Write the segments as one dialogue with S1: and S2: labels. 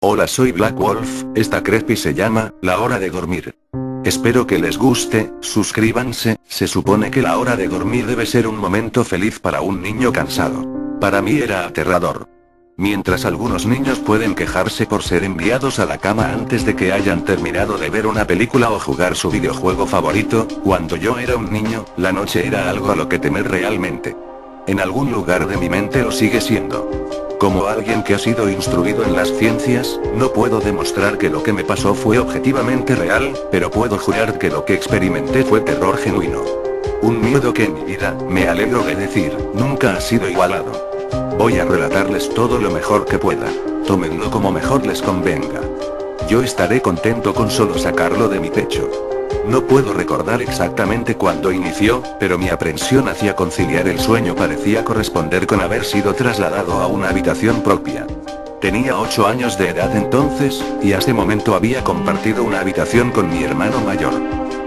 S1: Hola, soy Black Wolf, esta creepy se llama La Hora de Dormir. Espero que les guste, suscríbanse. Se supone que la hora de dormir debe ser un momento feliz para un niño cansado. Para mí era aterrador. Mientras algunos niños pueden quejarse por ser enviados a la cama antes de que hayan terminado de ver una película o jugar su videojuego favorito, cuando yo era un niño, la noche era algo a lo que temer realmente. En algún lugar de mi mente lo sigue siendo. Como alguien que ha sido instruido en las ciencias, no puedo demostrar que lo que me pasó fue objetivamente real, pero puedo jurar que lo que experimenté fue terror genuino. Un miedo que en mi vida, me alegro de decir, nunca ha sido igualado. Voy a relatarles todo lo mejor que pueda. Tómenlo como mejor les convenga. Yo estaré contento con solo sacarlo de mi pecho. No puedo recordar exactamente cuándo inició, pero mi aprensión hacia conciliar el sueño parecía corresponder con haber sido trasladado a una habitación propia. Tenía 8 años de edad entonces, y a ese momento había compartido una habitación con mi hermano mayor.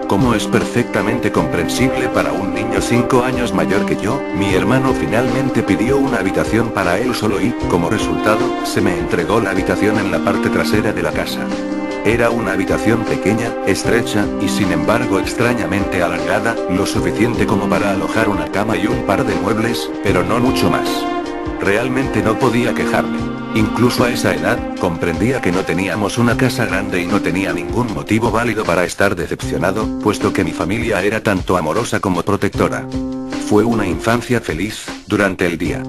S1: Como es perfectamente comprensible para un niño 5 años mayor que yo, mi hermano finalmente pidió una habitación para él solo y, como resultado, se me entregó la habitación en la parte trasera de la casa. Era una habitación pequeña, estrecha, y sin embargo extrañamente alargada, lo suficiente como para alojar una cama y un par de muebles, pero no mucho más. Realmente no podía quejarme. Incluso a esa edad, comprendía que no teníamos una casa grande y no tenía ningún motivo válido para estar decepcionado, puesto que mi familia era tanto amorosa como protectora. Fue una infancia feliz, durante el día.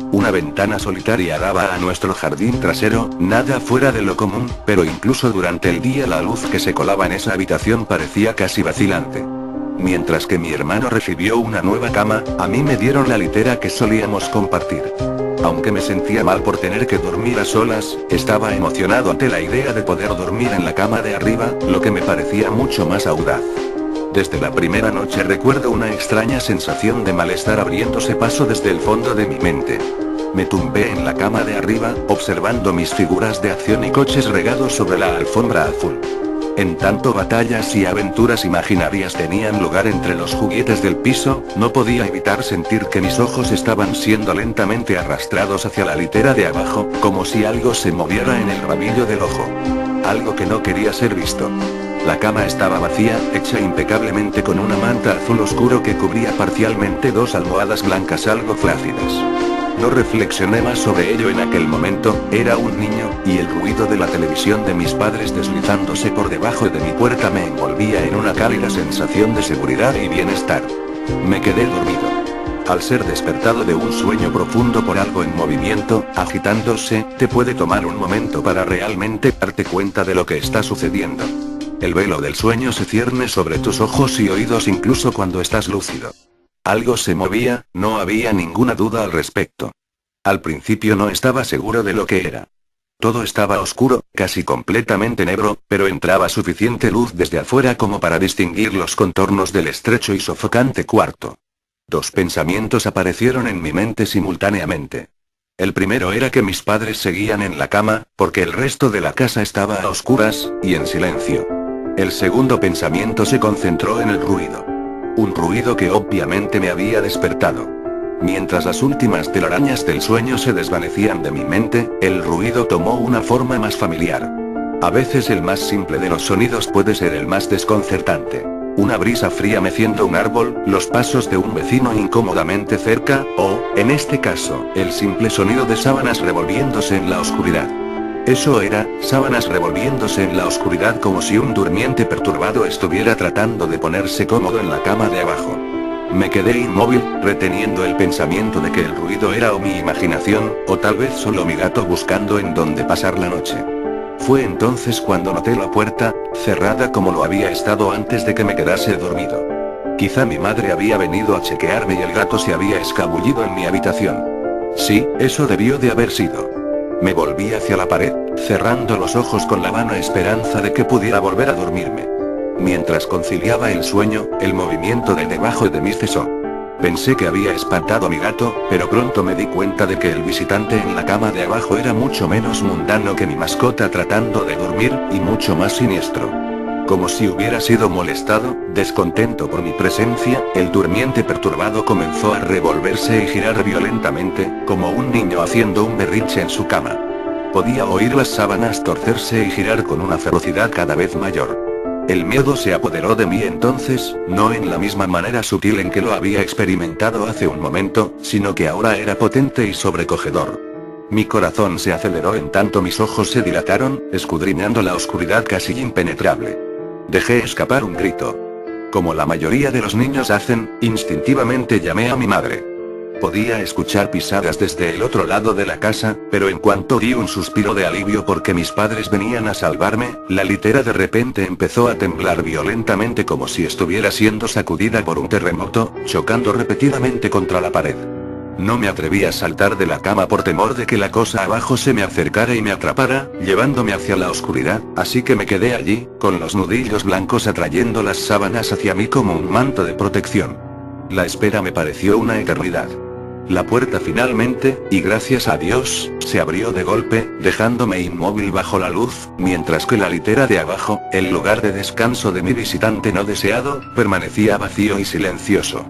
S1: Una ventana solitaria daba a nuestro jardín trasero, nada fuera de lo común, pero incluso durante el día la luz que se colaba en esa habitación parecía casi vacilante. Mientras que mi hermano recibió una nueva cama, a mí me dieron la litera que solíamos compartir. Aunque me sentía mal por tener que dormir a solas, estaba emocionado ante la idea de poder dormir en la cama de arriba, lo que me parecía mucho más audaz. Desde la primera noche recuerdo una extraña sensación de malestar abriéndose paso desde el fondo de mi mente. Me tumbé en la cama de arriba, observando mis figuras de acción y coches regados sobre la alfombra azul. En tanto batallas y aventuras imaginarias tenían lugar entre los juguetes del piso, no podía evitar sentir que mis ojos estaban siendo lentamente arrastrados hacia la litera de abajo, como si algo se moviera en el rabillo del ojo. Algo que no quería ser visto. La cama estaba vacía, hecha impecablemente con una manta azul oscuro que cubría parcialmente 2 almohadas blancas algo flácidas. No reflexioné más sobre ello en aquel momento, era un niño, y el ruido de la televisión de mis padres deslizándose por debajo de mi puerta me envolvía en una cálida sensación de seguridad y bienestar. Me quedé dormido. Al ser despertado de un sueño profundo por algo en movimiento, agitándose, te puede tomar un momento para realmente darte cuenta de lo que está sucediendo. El velo del sueño se cierne sobre tus ojos y oídos incluso cuando estás lúcido. Algo se movía, no había ninguna duda al respecto. Al principio no estaba seguro de lo que era. Todo estaba oscuro, casi completamente negro, pero entraba suficiente luz desde afuera como para distinguir los contornos del estrecho y sofocante cuarto. 2 pensamientos aparecieron en mi mente simultáneamente. El primero era que mis padres seguían en la cama, porque el resto de la casa estaba a oscuras, y en silencio. El segundo pensamiento se concentró en el ruido. Un ruido que obviamente me había despertado. Mientras las últimas telarañas del sueño se desvanecían de mi mente, el ruido tomó una forma más familiar. A veces el más simple de los sonidos puede ser el más desconcertante. Una brisa fría meciendo un árbol, los pasos de un vecino incómodamente cerca, o, en este caso, el simple sonido de sábanas revolviéndose en la oscuridad. Eso era, sábanas revolviéndose en la oscuridad como si un durmiente perturbado estuviera tratando de ponerse cómodo en la cama de abajo. Me quedé inmóvil, reteniendo el pensamiento de que el ruido era o mi imaginación, o tal vez solo mi gato buscando en dónde pasar la noche. Fue entonces cuando noté la puerta, cerrada como lo había estado antes de que me quedase dormido. Quizá mi madre había venido a chequearme y el gato se había escabullido en mi habitación. Sí, eso debió de haber sido. Me volví hacia la pared, cerrando los ojos con la vana esperanza de que pudiera volver a dormirme. Mientras conciliaba el sueño, el movimiento de debajo de mí cesó. Pensé que había espantado a mi gato, pero pronto me di cuenta de que el visitante en la cama de abajo era mucho menos mundano que mi mascota tratando de dormir, y mucho más siniestro. Como si hubiera sido molestado, descontento por mi presencia, el durmiente perturbado comenzó a revolverse y girar violentamente, como un niño haciendo un berrinche en su cama. Podía oír las sábanas torcerse y girar con una ferocidad cada vez mayor. El miedo se apoderó de mí entonces, no en la misma manera sutil en que lo había experimentado hace un momento, sino que ahora era potente y sobrecogedor. Mi corazón se aceleró en tanto mis ojos se dilataron, escudriñando la oscuridad casi impenetrable. Dejé escapar un grito. Como la mayoría de los niños hacen, instintivamente llamé a mi madre. Podía escuchar pisadas desde el otro lado de la casa, pero en cuanto di un suspiro de alivio porque mis padres venían a salvarme, la litera de repente empezó a temblar violentamente como si estuviera siendo sacudida por un terremoto, chocando repetidamente contra la pared. No me atreví a saltar de la cama por temor de que la cosa abajo se me acercara y me atrapara, llevándome hacia la oscuridad, así que me quedé allí, con los nudillos blancos atrayendo las sábanas hacia mí como un manto de protección. La espera me pareció una eternidad. La puerta finalmente, y gracias a Dios, se abrió de golpe, dejándome inmóvil bajo la luz, mientras que la litera de abajo, el lugar de descanso de mi visitante no deseado, permanecía vacío y silencioso.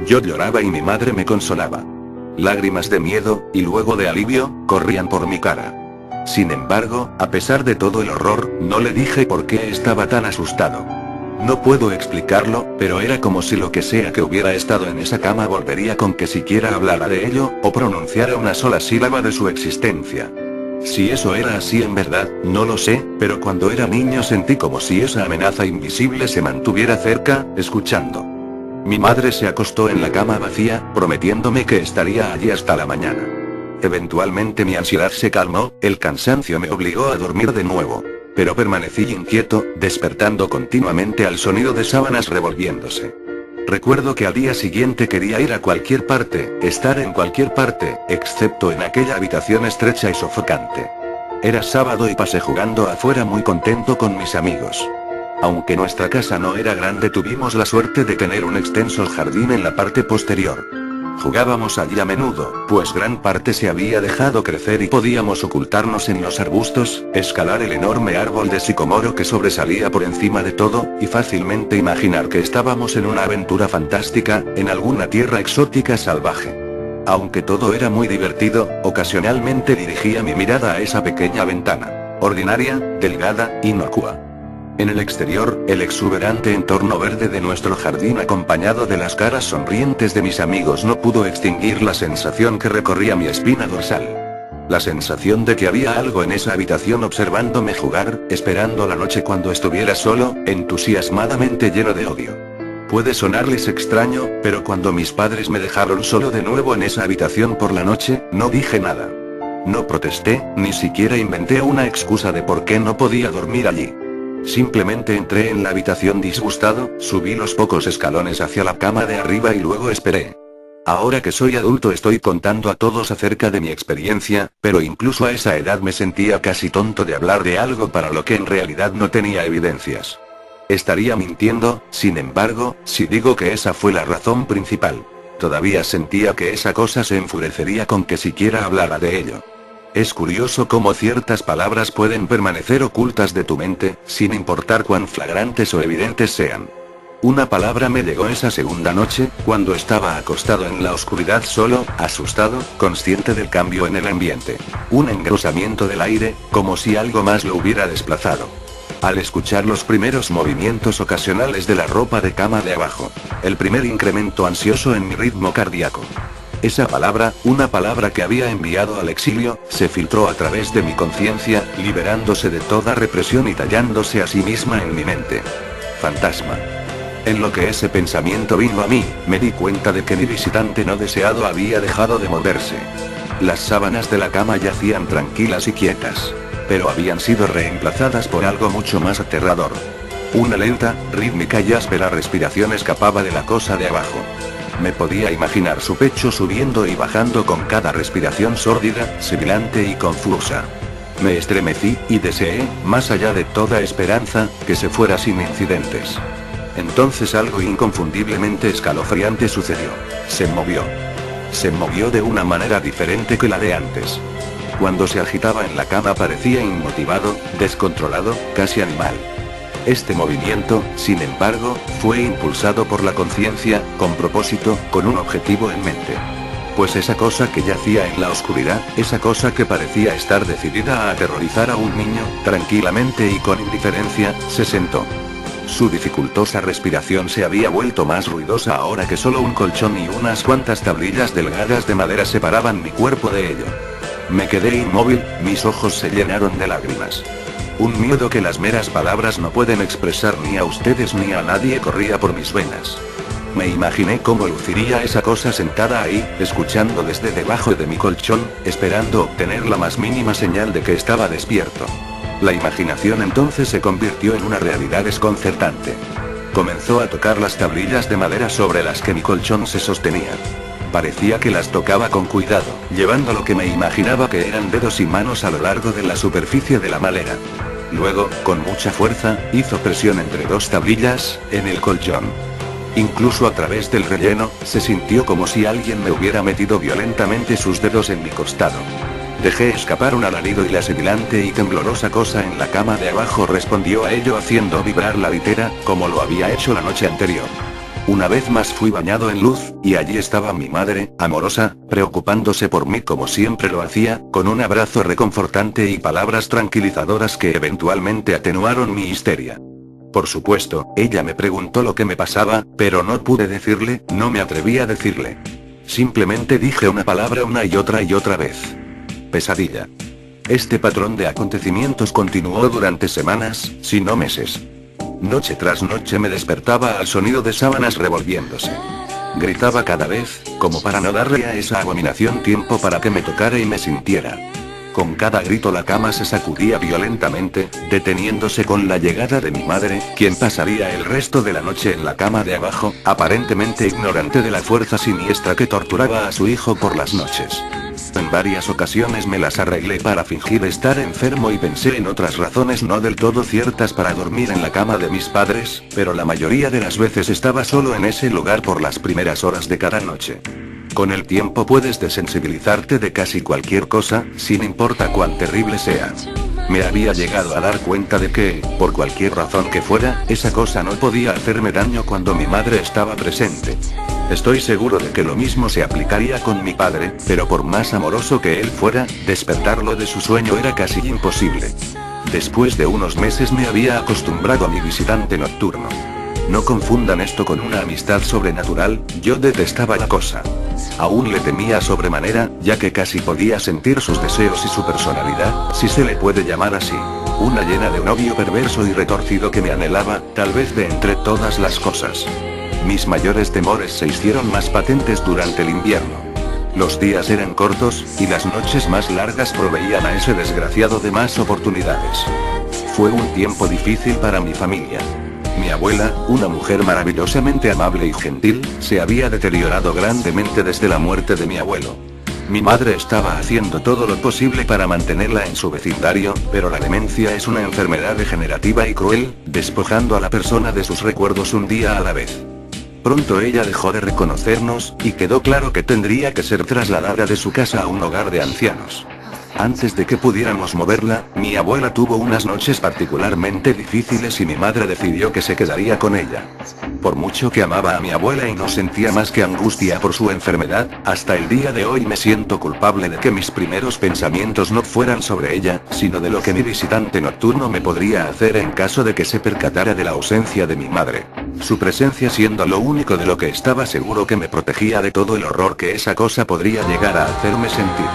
S1: Yo lloraba y mi madre me consolaba. Lágrimas de miedo, y luego de alivio, corrían por mi cara. Sin embargo, a pesar de todo el horror, no le dije por qué estaba tan asustado. No puedo explicarlo, pero era como si lo que sea que hubiera estado en esa cama volvería con que siquiera hablara de ello, o pronunciara una sola sílaba de su existencia. Si eso era así en verdad, no lo sé, pero cuando era niño sentí como si esa amenaza invisible se mantuviera cerca, escuchando. Mi madre se acostó en la cama vacía, prometiéndome que estaría allí hasta la mañana. Eventualmente mi ansiedad se calmó, el cansancio me obligó a dormir de nuevo. Pero permanecí inquieto, despertando continuamente al sonido de sábanas revolviéndose. Recuerdo que al día siguiente quería ir a cualquier parte, estar en cualquier parte, excepto en aquella habitación estrecha y sofocante. Era sábado y pasé jugando afuera muy contento con mis amigos. Aunque nuestra casa no era grande, tuvimos la suerte de tener un extenso jardín en la parte posterior. Jugábamos allí a menudo, pues gran parte se había dejado crecer y podíamos ocultarnos en los arbustos, escalar el enorme árbol de sicomoro que sobresalía por encima de todo, y fácilmente imaginar que estábamos en una aventura fantástica, en alguna tierra exótica salvaje. Aunque todo era muy divertido, ocasionalmente dirigía mi mirada a esa pequeña ventana. Ordinaria, delgada, inocua. En el exterior, el exuberante entorno verde de nuestro jardín acompañado de las caras sonrientes de mis amigos no pudo extinguir la sensación que recorría mi espina dorsal. La sensación de que había algo en esa habitación observándome jugar, esperando la noche cuando estuviera solo, entusiasmadamente lleno de odio. Puede sonarles extraño, pero cuando mis padres me dejaron solo de nuevo en esa habitación por la noche, no dije nada. No protesté, ni siquiera inventé una excusa de por qué no podía dormir allí. Simplemente entré en la habitación disgustado, subí los pocos escalones hacia la cama de arriba y luego esperé. Ahora que soy adulto estoy contando a todos acerca de mi experiencia, pero incluso a esa edad me sentía casi tonto de hablar de algo para lo que en realidad no tenía evidencias. Estaría mintiendo, sin embargo, si digo que esa fue la razón principal. Todavía sentía que esa cosa se enfurecería con que siquiera hablara de ello. Es curioso cómo ciertas palabras pueden permanecer ocultas de tu mente, sin importar cuán flagrantes o evidentes sean. Una palabra me llegó esa segunda noche, cuando estaba acostado en la oscuridad solo, asustado, consciente del cambio en el ambiente. Un engrosamiento del aire, como si algo más lo hubiera desplazado. Al escuchar los primeros movimientos ocasionales de la ropa de cama de abajo. El primer incremento ansioso en mi ritmo cardíaco. Esa palabra, una palabra que había enviado al exilio, se filtró a través de mi conciencia, liberándose de toda represión y tallándose a sí misma en mi mente. Fantasma. En lo que ese pensamiento vino a mí, me di cuenta de que mi visitante no deseado había dejado de moverse. Las sábanas de la cama yacían tranquilas y quietas. Pero habían sido reemplazadas por algo mucho más aterrador. Una lenta, rítmica y áspera respiración escapaba de la cosa de abajo. Me podía imaginar su pecho subiendo y bajando con cada respiración sórdida, sibilante y confusa. Me estremecí, y deseé, más allá de toda esperanza, que se fuera sin incidentes. Entonces algo inconfundiblemente escalofriante sucedió. Se movió. Se movió de una manera diferente que la de antes. Cuando se agitaba en la cama parecía inmotivado, descontrolado, casi animal. Este movimiento, sin embargo, fue impulsado por la conciencia, con propósito, con un objetivo en mente. Pues esa cosa que yacía en la oscuridad, esa cosa que parecía estar decidida a aterrorizar a un niño, tranquilamente y con indiferencia, se sentó. Su dificultosa respiración se había vuelto más ruidosa ahora que solo un colchón y unas cuantas tablillas delgadas de madera separaban mi cuerpo de ello. Me quedé inmóvil, mis ojos se llenaron de lágrimas. Un miedo que las meras palabras no pueden expresar ni a ustedes ni a nadie corría por mis venas. Me imaginé cómo luciría esa cosa sentada ahí, escuchando desde debajo de mi colchón, esperando obtener la más mínima señal de que estaba despierto. La imaginación entonces se convirtió en una realidad desconcertante. Comenzó a tocar las tablillas de madera sobre las que mi colchón se sostenía. Parecía que las tocaba con cuidado, llevando lo que me imaginaba que eran dedos y manos a lo largo de la superficie de la madera. Luego, con mucha fuerza, hizo presión entre dos tablillas, en el colchón. Incluso a través del relleno, se sintió como si alguien me hubiera metido violentamente sus dedos en mi costado. Dejé escapar un alarido y la sibilante y temblorosa cosa en la cama de abajo respondió a ello haciendo vibrar la litera, como lo había hecho la noche anterior. Una vez más fui bañado en luz, y allí estaba mi madre, amorosa, preocupándose por mí como siempre lo hacía, con un abrazo reconfortante y palabras tranquilizadoras que eventualmente atenuaron mi histeria. Por supuesto, ella me preguntó lo que me pasaba, pero no pude decirle, no me atreví a decirle. Simplemente dije una palabra una y otra vez. Pesadilla. Este patrón de acontecimientos continuó durante semanas, si no meses. Noche tras noche me despertaba al sonido de sábanas revolviéndose. Gritaba cada vez, como para no darle a esa abominación tiempo para que me tocara y me sintiera. Con cada grito la cama se sacudía violentamente, deteniéndose con la llegada de mi madre, quien pasaría el resto de la noche en la cama de abajo, aparentemente ignorante de la fuerza siniestra que torturaba a su hijo por las noches. En varias ocasiones me las arreglé para fingir estar enfermo y pensé en otras razones no del todo ciertas para dormir en la cama de mis padres, pero la mayoría de las veces estaba solo en ese lugar por las primeras horas de cada noche. Con el tiempo puedes desensibilizarte de casi cualquier cosa, sin importar cuán terrible sea. Me había llegado a dar cuenta de que, por cualquier razón que fuera, esa cosa no podía hacerme daño cuando mi madre estaba presente. Estoy seguro de que lo mismo se aplicaría con mi padre, pero por más amoroso que él fuera, despertarlo de su sueño era casi imposible. Después de unos meses me había acostumbrado a mi visitante nocturno. No confundan esto con una amistad sobrenatural, yo detestaba la cosa. Aún le temía sobremanera, ya que casi podía sentir sus deseos y su personalidad, si se le puede llamar así. Una llena de un odio perverso y retorcido que me anhelaba, tal vez de entre todas las cosas. Mis mayores temores se hicieron más patentes durante el invierno. Los días eran cortos, y las noches más largas proveían a ese desgraciado de más oportunidades. Fue un tiempo difícil para mi familia. Mi abuela, una mujer maravillosamente amable y gentil, se había deteriorado grandemente desde la muerte de mi abuelo. Mi madre estaba haciendo todo lo posible para mantenerla en su vecindario, pero la demencia es una enfermedad degenerativa y cruel, despojando a la persona de sus recuerdos un día a la vez. Pronto ella dejó de reconocernos, y quedó claro que tendría que ser trasladada de su casa a un hogar de ancianos. Antes de que pudiéramos moverla, mi abuela tuvo unas noches particularmente difíciles y mi madre decidió que se quedaría con ella. Por mucho que amaba a mi abuela y no sentía más que angustia por su enfermedad, hasta el día de hoy me siento culpable de que mis primeros pensamientos no fueran sobre ella, sino de lo que mi visitante nocturno me podría hacer en caso de que se percatara de la ausencia de mi madre. Su presencia siendo lo único de lo que estaba seguro que me protegía de todo el horror que esa cosa podría llegar a hacerme sentir.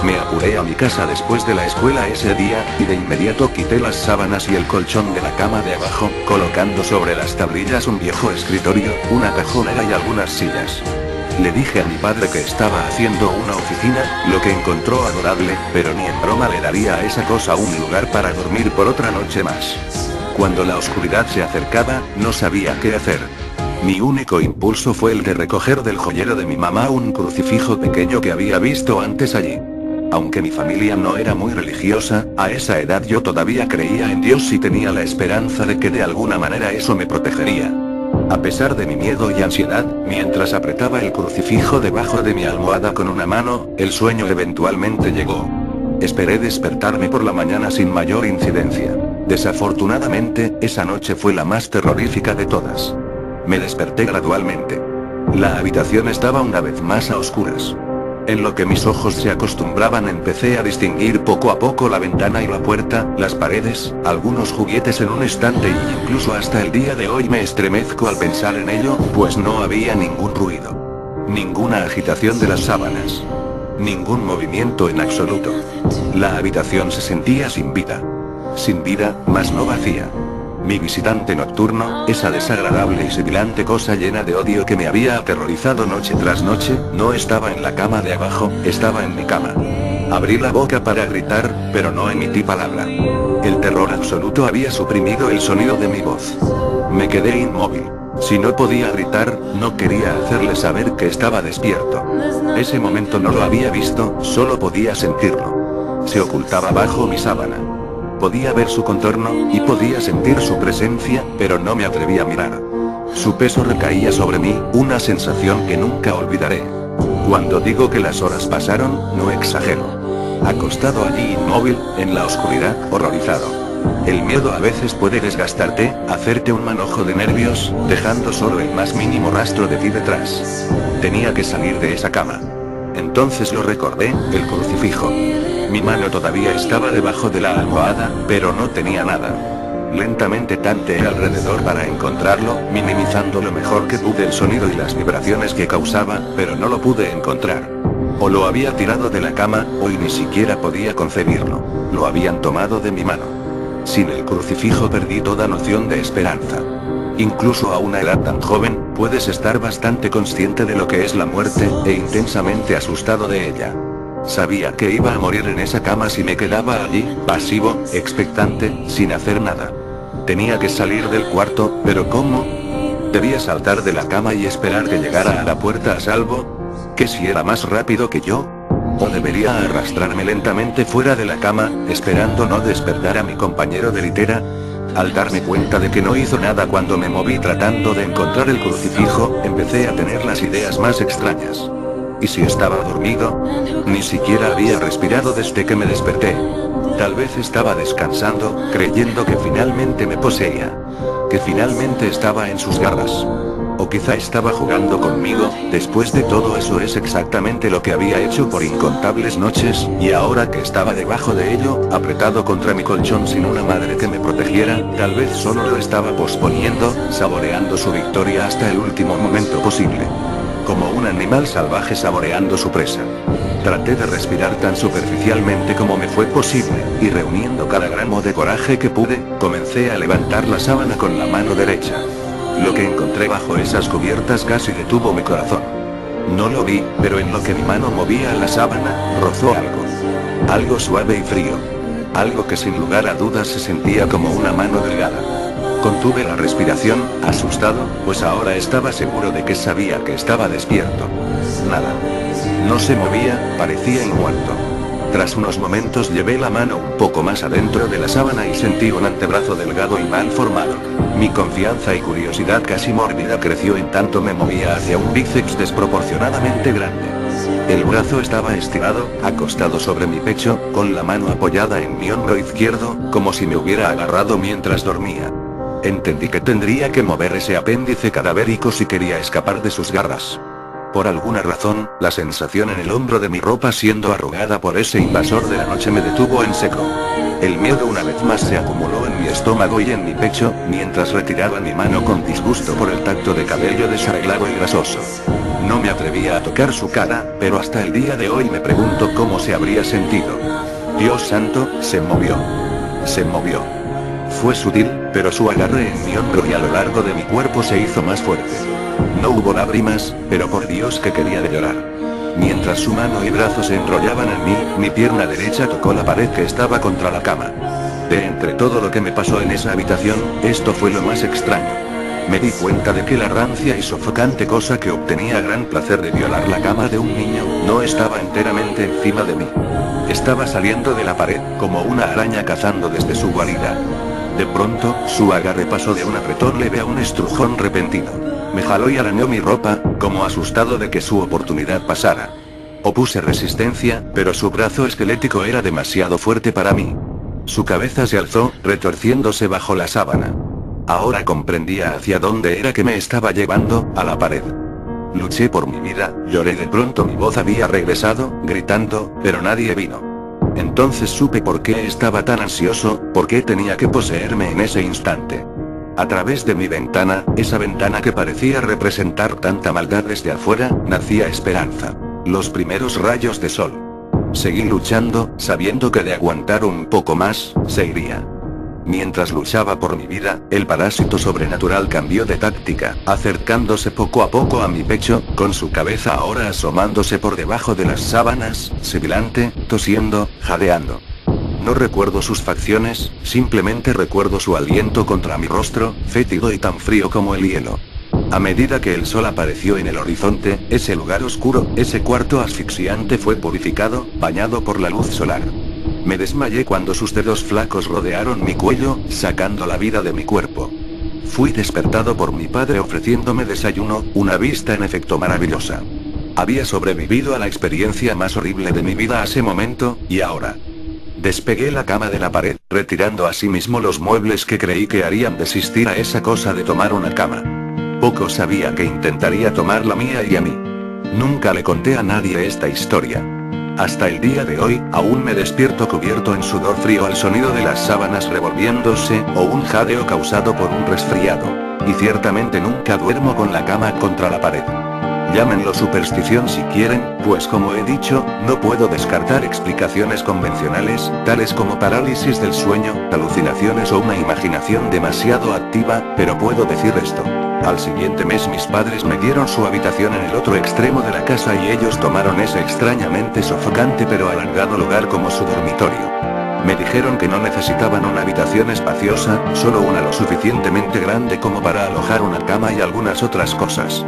S1: Me apuré a mi casa después de la escuela ese día, y de inmediato quité las sábanas y el colchón de la cama de abajo, colocando sobre las tablillas un viejo escritorio, una cajonera y algunas sillas. Le dije a mi padre que estaba haciendo una oficina, lo que encontró adorable, pero ni en broma le daría a esa cosa un lugar para dormir por otra noche más. Cuando la oscuridad se acercaba, no sabía qué hacer. Mi único impulso fue el de recoger del joyero de mi mamá un crucifijo pequeño que había visto antes allí. Aunque mi familia no era muy religiosa, a esa edad yo todavía creía en Dios y tenía la esperanza de que de alguna manera eso me protegería. A pesar de mi miedo y ansiedad, mientras apretaba el crucifijo debajo de mi almohada con una mano, el sueño eventualmente llegó. Esperé despertarme por la mañana sin mayor incidencia. Desafortunadamente, esa noche fue la más terrorífica de todas. Me desperté gradualmente. La habitación estaba una vez más a oscuras. En lo que mis ojos se acostumbraban empecé a distinguir poco a poco la ventana y la puerta, las paredes, algunos juguetes en un estante y incluso hasta el día de hoy me estremezco al pensar en ello, pues no había ningún ruido. Ninguna agitación de las sábanas. Ningún movimiento en absoluto. La habitación se sentía sin vida. Sin vida, mas no vacía. Mi visitante nocturno, esa desagradable y sibilante cosa llena de odio que me había aterrorizado noche tras noche, no estaba en la cama de abajo, estaba en mi cama. Abrí la boca para gritar, pero no emití palabra. El terror absoluto había suprimido el sonido de mi voz. Me quedé inmóvil. Si no podía gritar, no quería hacerle saber que estaba despierto. Ese momento no lo había visto, solo podía sentirlo. Se ocultaba bajo mi sábana. Podía ver su contorno, y podía sentir su presencia, pero no me atreví a mirar. Su peso recaía sobre mí, una sensación que nunca olvidaré. Cuando digo que las horas pasaron, no exagero. Acostado allí inmóvil, en la oscuridad, horrorizado. El miedo a veces puede desgastarte, hacerte un manojo de nervios, dejando solo el más mínimo rastro de ti detrás. Tenía que salir de esa cama. Entonces lo recordé, el crucifijo. Mi mano todavía estaba debajo de la almohada, pero no tenía nada. Lentamente tanteé alrededor para encontrarlo, minimizando lo mejor que pude el sonido y las vibraciones que causaba, pero no lo pude encontrar. O lo había tirado de la cama, o ni siquiera podía concebirlo. Lo habían tomado de mi mano. Sin el crucifijo perdí toda noción de esperanza. Incluso a una edad tan joven, puedes estar bastante consciente de lo que es la muerte, e intensamente asustado de ella. Sabía que iba a morir en esa cama si me quedaba allí, pasivo, expectante, sin hacer nada. Tenía que salir del cuarto, pero ¿cómo? ¿Debía saltar de la cama y esperar que llegara a la puerta a salvo? ¿Que si era más rápido que yo? ¿O debería arrastrarme lentamente fuera de la cama, esperando no despertar a mi compañero de litera? Al darme cuenta de que no hizo nada cuando me moví tratando de encontrar el crucifijo, empecé a tener las ideas más extrañas. ¿Y si estaba dormido? Ni siquiera había respirado desde que me desperté. Tal vez estaba descansando, creyendo que finalmente me poseía. Que finalmente estaba en sus garras. O quizá estaba jugando conmigo, después de todo eso es exactamente lo que había hecho por incontables noches, y ahora que estaba debajo de ello, apretado contra mi colchón sin una madre que me protegiera, tal vez solo lo estaba posponiendo, saboreando su victoria hasta el último momento posible. Como un animal salvaje saboreando su presa. Traté de respirar tan superficialmente como me fue posible, y reuniendo cada gramo de coraje que pude, comencé a levantar la sábana con la mano derecha. Lo que encontré bajo esas cubiertas casi detuvo mi corazón. No lo vi, pero en lo que mi mano movía la sábana, rozó algo. Algo suave y frío. Algo que sin lugar a dudas se sentía como una mano delgada. Contuve la respiración, asustado, pues ahora estaba seguro de que sabía que estaba despierto. Nada. No se movía, parecía inmuerto. Tras unos momentos llevé la mano un poco más adentro de la sábana y sentí un antebrazo delgado y mal formado. Mi confianza y curiosidad casi mórbida creció en tanto me movía hacia un bíceps desproporcionadamente grande. El brazo estaba estirado, acostado sobre mi pecho, con la mano apoyada en mi hombro izquierdo, como si me hubiera agarrado mientras dormía. Entendí que tendría que mover ese apéndice cadavérico si quería escapar de sus garras. Por alguna razón, la sensación en el hombro de mi ropa siendo arrugada por ese invasor de la noche me detuvo en seco. El miedo una vez más se acumuló en mi estómago y en mi pecho, mientras retiraba mi mano con disgusto por el tacto de cabello desarreglado y grasoso. No me atrevía a tocar su cara, pero hasta el día de hoy me pregunto cómo se habría sentido. Dios santo, se movió. Se movió. Fue sutil, pero su agarre en mi hombro y a lo largo de mi cuerpo se hizo más fuerte. No hubo lágrimas, pero por Dios que quería de llorar. Mientras su mano y brazo se enrollaban en mí, mi pierna derecha tocó la pared que estaba contra la cama. De entre todo lo que me pasó en esa habitación, esto fue lo más extraño. Me di cuenta de que la rancia y sofocante cosa que obtenía gran placer de violar la cama de un niño, no estaba enteramente encima de mí. Estaba saliendo de la pared, como una araña cazando desde su guarida. De pronto, su agarre pasó de un apretón leve a un estrujón repentino. Me jaló y arañó mi ropa, como asustado de que su oportunidad pasara. Opuse resistencia, pero su brazo esquelético era demasiado fuerte para mí. Su cabeza se alzó, retorciéndose bajo la sábana. Ahora comprendía hacia dónde era que me estaba llevando, a la pared. Luché por mi vida, lloré, de pronto mi voz había regresado, gritando, pero nadie vino. Entonces supe por qué estaba tan ansioso, por qué tenía que poseerme en ese instante. A través de mi ventana, esa ventana que parecía representar tanta maldad desde afuera, nacía esperanza. Los primeros rayos de sol. Seguí luchando, sabiendo que de aguantar un poco más, se iría. Mientras luchaba por mi vida, el parásito sobrenatural cambió de táctica, acercándose poco a poco a mi pecho, con su cabeza ahora asomándose por debajo de las sábanas, sibilante, tosiendo, jadeando. No recuerdo sus facciones, simplemente recuerdo su aliento contra mi rostro, fétido y tan frío como el hielo. A medida que el sol apareció en el horizonte, ese lugar oscuro, ese cuarto asfixiante fue purificado, bañado por la luz solar. Me desmayé cuando sus dedos flacos rodearon mi cuello, sacando la vida de mi cuerpo. Fui despertado por mi padre ofreciéndome desayuno, una vista en efecto maravillosa. Había sobrevivido a la experiencia más horrible de mi vida a ese momento, y ahora. Despegué la cama de la pared, retirando asimismo los muebles que creí que harían desistir a esa cosa de tomar una cama. Poco sabía que intentaría tomar la mía y a mí. Nunca le conté a nadie esta historia. Hasta el día de hoy, aún me despierto cubierto en sudor frío al sonido de las sábanas revolviéndose, o un jadeo causado por un resfriado. Y ciertamente nunca duermo con la cama contra la pared. Llámenlo superstición si quieren, pues como he dicho, no puedo descartar explicaciones convencionales, tales como parálisis del sueño, alucinaciones o una imaginación demasiado activa, pero puedo decir esto. Al siguiente mes mis padres me dieron su habitación en el otro extremo de la casa y ellos tomaron ese extrañamente sofocante pero alargado lugar como su dormitorio. Me dijeron que no necesitaban una habitación espaciosa, solo una lo suficientemente grande como para alojar una cama y algunas otras cosas.